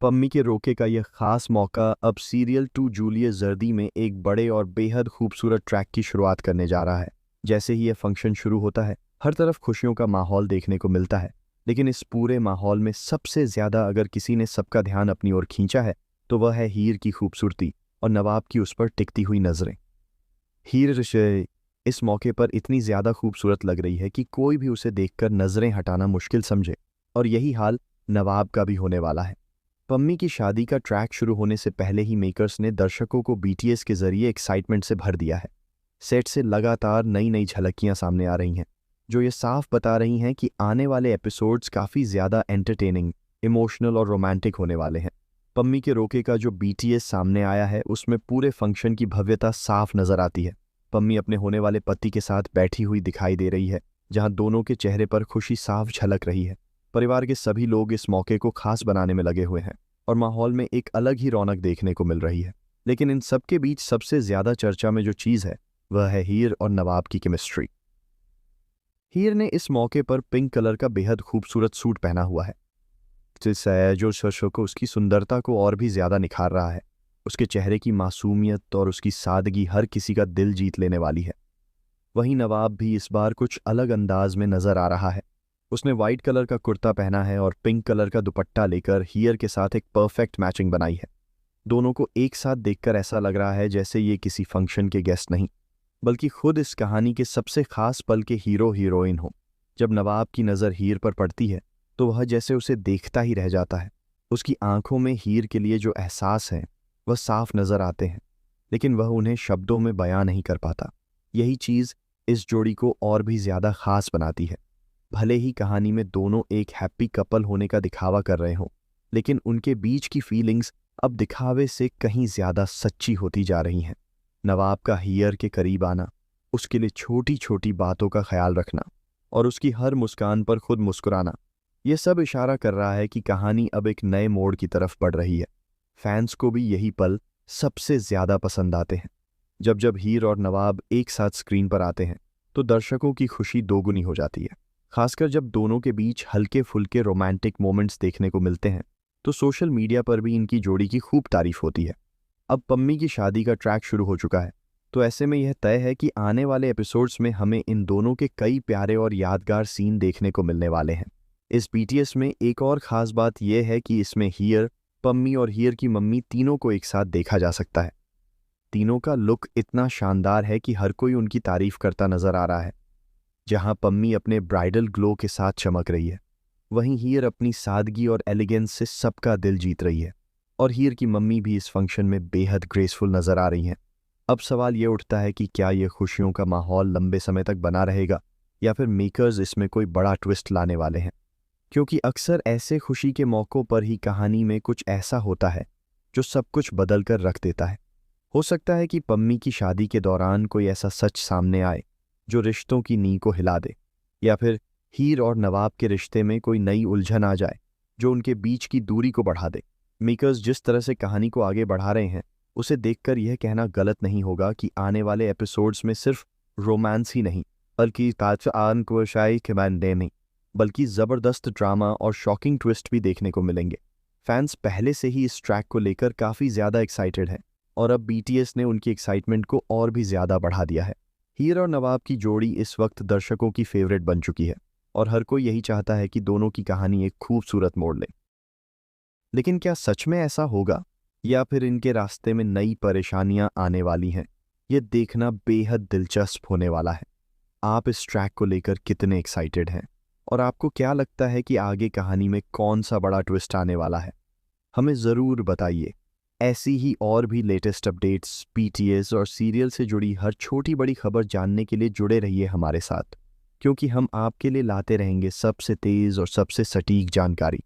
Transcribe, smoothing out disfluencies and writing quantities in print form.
पम्मी के रोके का यह खास मौका अब सीरियल टू जूलियस जर्दी में एक बड़े और बेहद खूबसूरत ट्रैक की शुरुआत करने जा रहा है। जैसे ही यह फंक्शन शुरू होता है, हर तरफ खुशियों का माहौल देखने को मिलता है। लेकिन इस पूरे माहौल में सबसे ज्यादा अगर किसी ने सबका ध्यान अपनी ओर खींचा है, तो वह है हीर की खूबसूरती और नवाब की उस पर टिकती हुई नजरें। हीर इस मौके पर इतनी ज्यादा खूबसूरत लग रही है कि कोई भी उसे देखकर नजरें हटाना मुश्किल समझे, और यही हाल नवाब का भी होने वाला है। पम्मी की शादी का ट्रैक शुरू होने से पहले ही मेकर्स ने दर्शकों को बीटीएस के जरिए एक्साइटमेंट से भर दिया है। सेट से लगातार नई नई झलकियां सामने आ रही हैं, जो ये साफ बता रही हैं कि आने वाले एपिसोड्स काफ़ी ज़्यादा एंटरटेनिंग, इमोशनल और रोमांटिक होने वाले हैं। पम्मी के रोके का जो बीटीएस सामने आया है, उसमें पूरे फंक्शन की भव्यता साफ नजर आती है। पम्मी अपने होने वाले पति के साथ बैठी हुई दिखाई दे रही है, जहां दोनों के चेहरे पर खुशी साफ झलक रही है। परिवार के सभी लोग इस मौके को खास बनाने में लगे हुए हैं और माहौल में एक अलग ही रौनक देखने को मिल रही है। लेकिन इन सब के बीच सबसे ज्यादा चर्चा में जो चीज़ है, वह है हीर और नवाब की केमिस्ट्री। हीर ने इस मौके पर पिंक कलर का बेहद खूबसूरत सूट पहना हुआ है, जिससे जो शशो को उसकी सुंदरता को और भी ज्यादा निखार रहा है। उसके चेहरे की मासूमियत और उसकी सादगी हर किसी का दिल जीत लेने वाली है। वहीं नवाब भी इस बार कुछ अलग अंदाज में नजर आ रहा है। उसने व्हाइट कलर का कुर्ता पहना है और पिंक कलर का दुपट्टा लेकर हीर के साथ एक परफेक्ट मैचिंग बनाई है। दोनों को एक साथ देखकर ऐसा लग रहा है जैसे ये किसी फंक्शन के गेस्ट नहीं, बल्कि खुद इस कहानी के सबसे खास पल के हीरो हीरोइन हो। जब नवाब की नज़र हीर पर पड़ती है, तो वह जैसे उसे देखता ही रह जाता है। उसकी आंखों में हीर के लिए जो एहसास है, वह साफ नजर आते हैं, लेकिन वह उन्हें शब्दों में बयां नहीं कर पाता। यही चीज़ इस जोड़ी को और भी ज़्यादा खास बनाती है। भले ही कहानी में दोनों एक हैप्पी कपल होने का दिखावा कर रहे हों, लेकिन उनके बीच की फीलिंग्स अब दिखावे से कहीं ज़्यादा सच्ची होती जा रही हैं। नवाब का हीर के करीब आना, उसके लिए छोटी छोटी बातों का ख्याल रखना और उसकी हर मुस्कान पर खुद मुस्कुराना, यह सब इशारा कर रहा है कि कहानी अब एक नए मोड़ की तरफ बढ़ रही है। फैंस को भी यही पल सबसे ज़्यादा पसंद आते हैं। जब जब हीर और नवाब एक साथ स्क्रीन पर आते हैं, तो दर्शकों की खुशी दोगुनी हो जाती है। खासकर जब दोनों के बीच हल्के फुल्के रोमांटिक मोमेंट्स देखने को मिलते हैं, तो सोशल मीडिया पर भी इनकी जोड़ी की खूब तारीफ होती है। अब पम्मी की शादी का ट्रैक शुरू हो चुका है, तो ऐसे में यह तय है कि आने वाले एपिसोड्स में हमें इन दोनों के कई प्यारे और यादगार सीन देखने को मिलने वाले हैं। इस बीटीएस में एक और ख़ास बात यह है कि इसमें हीर, पम्मी और हीर की मम्मी तीनों को एक साथ देखा जा सकता है। तीनों का लुक इतना शानदार है कि हर कोई उनकी तारीफ करता नजर आ रहा है। जहां पम्मी अपने ब्राइडल ग्लो के साथ चमक रही है, वहीं हीर अपनी सादगी और एलिगेंस से सबका दिल जीत रही है। और हीर की मम्मी भी इस फंक्शन में बेहद ग्रेसफुल नजर आ रही हैं। अब सवाल ये उठता है कि क्या ये खुशियों का माहौल लंबे समय तक बना रहेगा, या फिर मेकर्स इसमें कोई बड़ा ट्विस्ट लाने वाले हैं। क्योंकि अक्सर ऐसे खुशी के मौक़ों पर ही कहानी में कुछ ऐसा होता है जो सब कुछ बदल कर रख देता है। हो सकता है कि पम्मी की शादी के दौरान कोई ऐसा सच सामने आए जो रिश्तों की नींव को हिला दे, या फिर हीर और नवाब के रिश्ते में कोई नई उलझन आ जाए जो उनके बीच की दूरी को बढ़ा दे। मेकर्स जिस तरह से कहानी को आगे बढ़ा रहे हैं, उसे देखकर यह कहना गलत नहीं होगा कि आने वाले एपिसोड्स में सिर्फ रोमांस ही नहीं, बल्कि नहीं, बल्कि ज़बरदस्त ड्रामा और शॉकिंग ट्विस्ट भी देखने को मिलेंगे। फैंस पहले से ही इस ट्रैक को लेकर काफ़ी ज़्यादा एक्साइटेड हैं, और अब बीटीएस ने उनकी एक्साइटमेंट को और भी ज़्यादा बढ़ा दिया है। हीर और नवाब की जोड़ी इस वक्त दर्शकों की फेवरेट बन चुकी है, और हर कोई यही चाहता है कि दोनों की कहानी एक खूबसूरत मोड़ ले। लेकिन क्या सच में ऐसा होगा, या फिर इनके रास्ते में नई परेशानियां आने वाली हैं? ये देखना बेहद दिलचस्प होने वाला है। आप इस ट्रैक को लेकर कितने एक्साइटेड हैं, और आपको क्या लगता है कि आगे कहानी में कौन सा बड़ा ट्विस्ट आने वाला है? हमें ज़रूर बताइए। ऐसी ही और भी लेटेस्ट अपडेट्स, बीटीएस और सीरियल से जुड़ी हर छोटी बड़ी खबर जानने के लिए जुड़े रहिए हमारे साथ, क्योंकि हम आपके लिए लाते रहेंगे सबसे तेज़ और सबसे सटीक जानकारी।